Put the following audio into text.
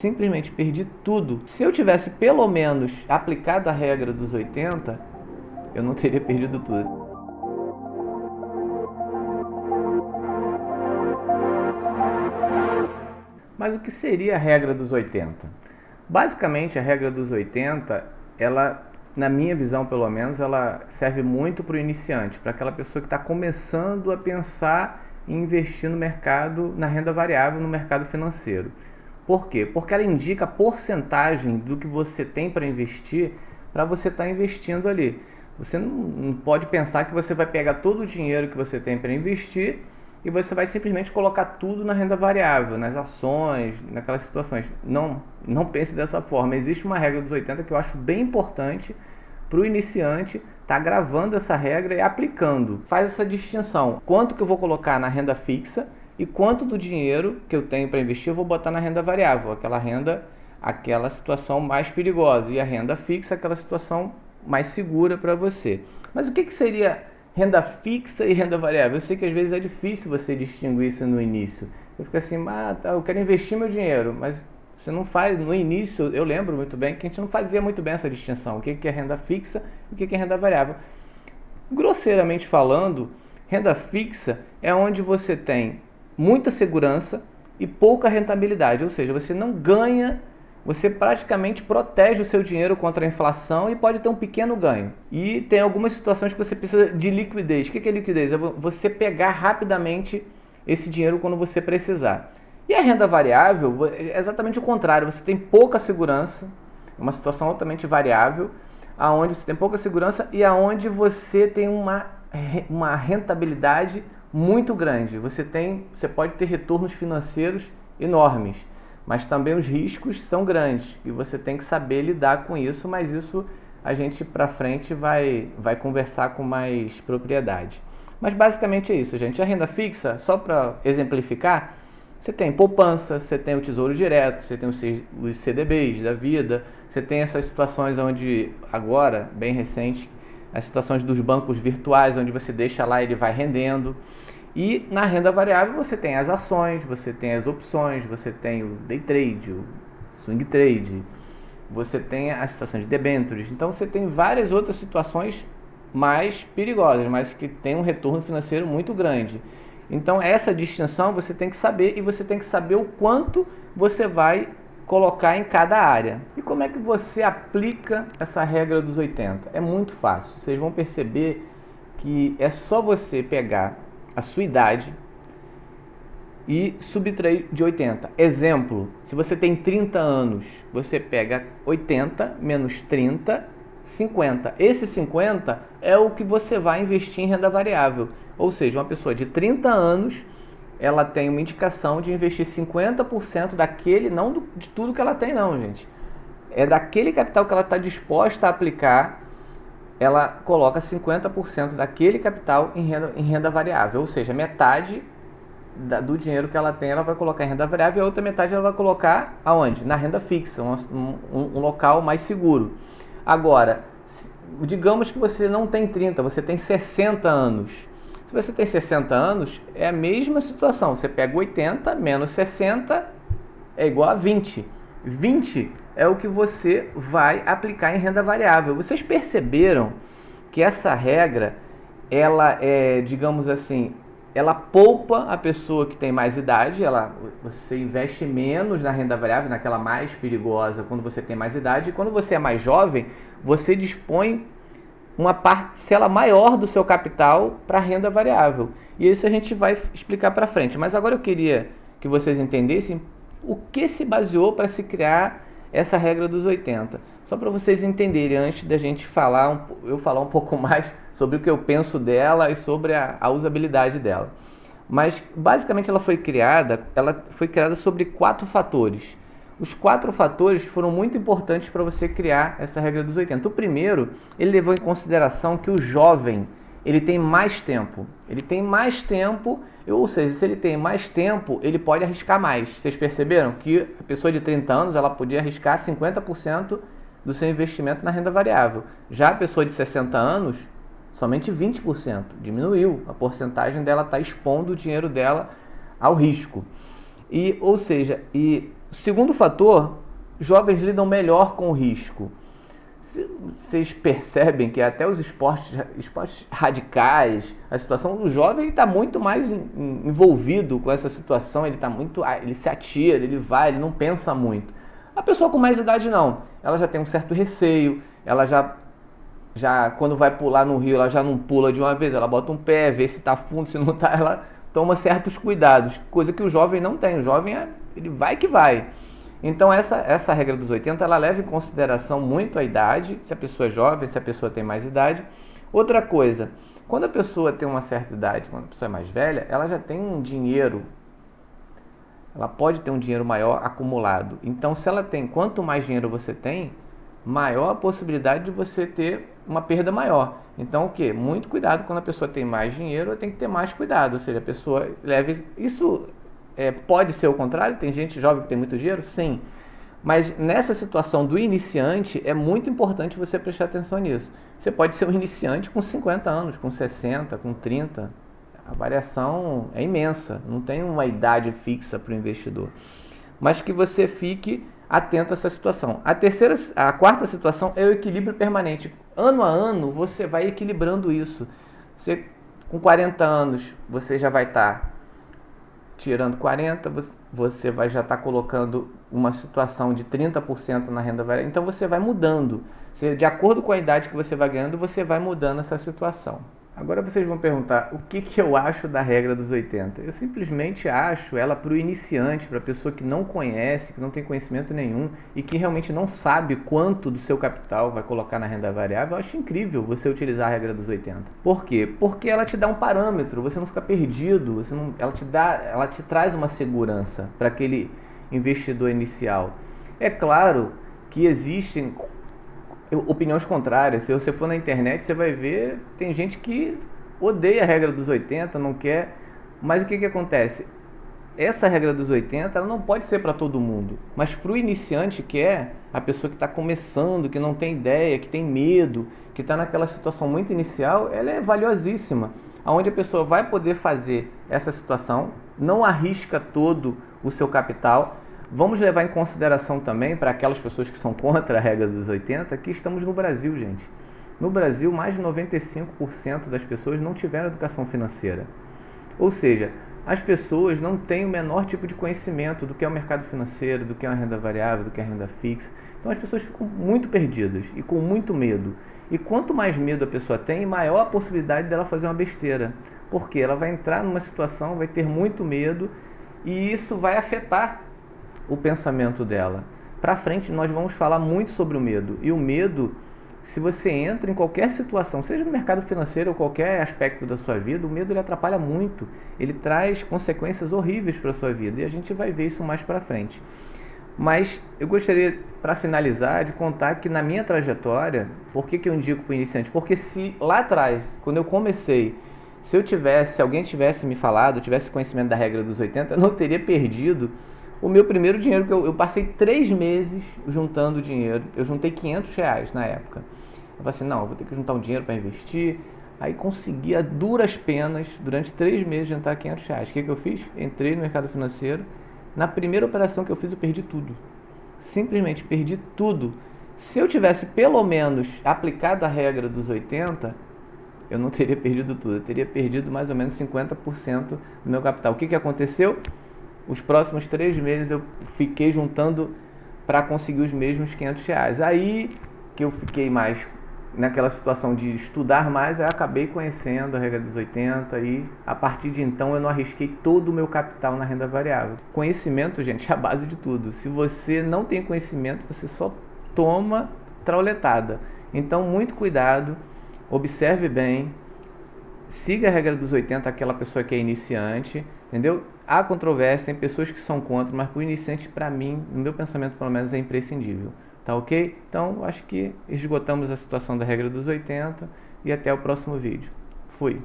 simplesmente perdi tudo. Se eu tivesse pelo menos aplicado a regra dos 80, eu não teria perdido tudo. Mas o que seria a regra dos 80? Basicamente, a regra dos 80, ela, na minha visão pelo menos, ela serve muito para o iniciante, para aquela pessoa que está começando a pensar em investir no mercado, na renda variável, no mercado financeiro. Por quê? Porque ela indica a porcentagem do que você tem para investir, para você estar investindo ali. Você não pode pensar que você vai pegar todo o dinheiro que você tem para investir e você vai simplesmente colocar tudo na renda variável, nas ações, naquelas situações. Não pense dessa forma. Existe uma regra dos 80 que eu acho bem importante para o iniciante estar gravando essa regra e aplicando. Faz essa distinção. Quanto que eu vou colocar na renda fixa e quanto do dinheiro que eu tenho para investir eu vou botar na renda variável, aquela situação mais perigosa, e a renda fixa, aquela situação mais segura para você. Mas o que seria renda fixa e renda variável? Eu sei que às vezes é difícil você distinguir isso no início. Você fica assim, eu quero investir meu dinheiro, mas você não faz, no início, eu lembro muito bem que a gente não fazia muito bem essa distinção, o que é renda fixa e o que é renda variável. Grosseiramente falando, renda fixa é onde você tem muita segurança e pouca rentabilidade, ou seja, você não ganha, você praticamente protege o seu dinheiro contra a inflação e pode ter um pequeno ganho. E tem algumas situações que você precisa de liquidez. O que é liquidez? É você pegar rapidamente esse dinheiro quando você precisar. E a renda variável é exatamente o contrário, você tem pouca segurança, uma situação altamente variável, aonde você tem pouca segurança e aonde você tem uma rentabilidade muito grande. Você pode ter retornos financeiros enormes, mas também os riscos são grandes e você tem que saber lidar com isso, mas isso a gente para frente vai conversar com mais propriedade. Mas basicamente é isso, gente. A renda fixa, só para exemplificar, você tem poupança, você tem o Tesouro Direto, você tem os CDBs da vida, você tem essas situações onde, agora, bem recente, as situações dos bancos virtuais, onde você deixa lá e ele vai rendendo. E na renda variável você tem as ações, você tem as opções, você tem o day trade, o swing trade, você tem a situação de debêntures. Então você tem várias outras situações mais perigosas, mas que tem um retorno financeiro muito grande. Então essa distinção você tem que saber, e você tem que saber o quanto você vai colocar em cada área. E como é que você aplica essa regra dos 80? É muito fácil. Vocês vão perceber que é só você pegar a sua idade e subtrair de 80. Exemplo, se você tem 30 anos, você pega 80 menos 30, 50. Esse 50 é o que você vai investir em renda variável. Ou seja, uma pessoa de 30 anos, ela tem uma indicação de investir 50% daquele, não de tudo que ela tem não, gente. É daquele capital que ela está disposta a aplicar, ela coloca 50% daquele capital em renda variável. Ou seja, metade do dinheiro que ela tem, ela vai colocar em renda variável e a outra metade ela vai colocar aonde? Na renda fixa, um local mais seguro. Agora, digamos que você não tem 30, você tem 60 anos. Se você tem 60 anos, é a mesma situação. Você pega 80 menos 60 é igual a 20. 20 é o que você vai aplicar em renda variável. Vocês perceberam que essa regra, ela é, digamos assim, ela poupa a pessoa que tem mais idade, você investe menos na renda variável, naquela mais perigosa, quando você tem mais idade, e quando você é mais jovem, você dispõe uma parcela maior do seu capital para renda variável. E isso a gente vai explicar para frente. Mas agora eu queria que vocês entendessem o que se baseou para se criar essa regra dos 80. Só para vocês entenderem, antes da gente eu falar um pouco mais sobre o que eu penso dela e sobre a usabilidade dela. Mas basicamente ela foi criada sobre 4 fatores. Os 4 fatores foram muito importantes para você criar essa regra dos 80. O primeiro, ele levou em consideração que o jovem, ele tem mais tempo. Ele tem mais tempo, ou seja, se ele tem mais tempo, ele pode arriscar mais. Vocês perceberam que a pessoa de 30 anos, ela podia arriscar 50% do seu investimento na renda variável. Já a pessoa de 60 anos, somente 20%. Diminuiu. A porcentagem dela está expondo o dinheiro dela ao risco. Ou seja, Segundo fator, jovens lidam melhor com o risco. Vocês percebem que até os esportes radicais, a situação do jovem está muito mais envolvido com essa situação, ele se atira, ele vai, ele não pensa muito. A pessoa com mais idade não, ela já tem um certo receio, ela já quando vai pular no rio, ela já não pula de uma vez, ela bota um pé, vê se está fundo, se não está, ela toma certos cuidados, coisa que o jovem não tem. O jovem, ele vai que vai. Então essa regra dos 80, ela leva em consideração muito a idade, se a pessoa é jovem, se a pessoa tem mais idade. Outra coisa, quando a pessoa tem uma certa idade, quando a pessoa é mais velha, ela já tem um dinheiro, ela pode ter um dinheiro maior acumulado. Então quanto mais dinheiro você tem, maior a possibilidade de você ter uma perda maior. Então o que? Muito cuidado quando a pessoa tem mais dinheiro, tem que ter mais cuidado, ou seja, a pessoa leve isso. Pode ser o contrário, tem gente jovem que tem muito dinheiro? Sim. Mas nessa situação do iniciante, é muito importante você prestar atenção nisso. Você pode ser um iniciante com 50 anos, com 60, com 30. A variação é imensa, não tem uma idade fixa para o investidor. Mas que você fique atento a essa situação. A quarta situação é o equilíbrio permanente. Ano a ano, você vai equilibrando isso. Com 40 anos, você já vai estar tirando 40, você vai já estar colocando uma situação de 30% na renda variável. Então você vai mudando. De acordo com a idade que você vai ganhando, você vai mudando essa situação. Agora vocês vão perguntar, o que eu acho da regra dos 80? Eu simplesmente acho ela para o iniciante, para a pessoa que não conhece, que não tem conhecimento nenhum e que realmente não sabe quanto do seu capital vai colocar na renda variável. Eu acho incrível você utilizar a regra dos 80. Por quê? Porque ela te dá um parâmetro, você não fica perdido, ela te traz uma segurança para aquele investidor inicial. É claro que existem opiniões contrárias. Se você for na internet, você vai ver, tem gente que odeia a regra dos 80, não quer. Mas o que acontece? Essa regra dos 80, ela não pode ser para todo mundo. Mas para o iniciante, que é a pessoa que está começando, que não tem ideia, que tem medo, que está naquela situação muito inicial, ela é valiosíssima. Onde a pessoa vai poder fazer essa situação, não arrisca todo o seu capital. Vamos levar em consideração também, para aquelas pessoas que são contra a regra dos 80, que estamos no Brasil, gente. No Brasil, mais de 95% das pessoas não tiveram educação financeira. Ou seja, as pessoas não têm o menor tipo de conhecimento do que é o mercado financeiro, do que é a renda variável, do que é a renda fixa. Então as pessoas ficam muito perdidas e com muito medo. E quanto mais medo a pessoa tem, maior a possibilidade dela fazer uma besteira. Porque ela vai entrar numa situação, vai ter muito medo e isso vai afetar o pensamento dela. Para frente nós vamos falar muito sobre o medo. E o medo, se você entra em qualquer situação, seja no mercado financeiro ou qualquer aspecto da sua vida, o medo ele atrapalha muito. Ele traz consequências horríveis para a sua vida. E a gente vai ver isso mais para frente. Mas eu gostaria, para finalizar, de contar que na minha trajetória, por que eu indico para o iniciante? Porque se lá atrás, quando eu comecei, se alguém tivesse me falado, tivesse conhecimento da regra dos 80, eu não teria perdido o meu primeiro dinheiro, que eu passei 3 meses juntando dinheiro. Eu juntei R$500 na época. Eu falei assim, não, eu vou ter que juntar um dinheiro para investir. Aí consegui a duras penas, durante 3 meses, juntar R$500. O que eu fiz? Entrei no mercado financeiro. Na primeira operação que eu fiz, eu perdi tudo. Simplesmente perdi tudo. Se eu tivesse pelo menos aplicado a regra dos 80, eu não teria perdido tudo. Eu teria perdido mais ou menos 50% do meu capital. O que aconteceu? Os próximos 3 meses eu fiquei juntando para conseguir os mesmos R$500. Aí que eu fiquei mais naquela situação de estudar mais, eu acabei conhecendo a regra dos 80 e a partir de então eu não arrisquei todo o meu capital na renda variável. Conhecimento, gente, é a base de tudo. Se você não tem conhecimento, você só toma trauletada. Então, muito cuidado, observe bem, siga a regra dos 80, aquela pessoa que é iniciante, entendeu? Há controvérsia, tem pessoas que são contra, mas para o iniciante, para mim, no meu pensamento pelo menos, é imprescindível. Tá ok? Então, acho que esgotamos a situação da regra dos 80 e até o próximo vídeo. Fui!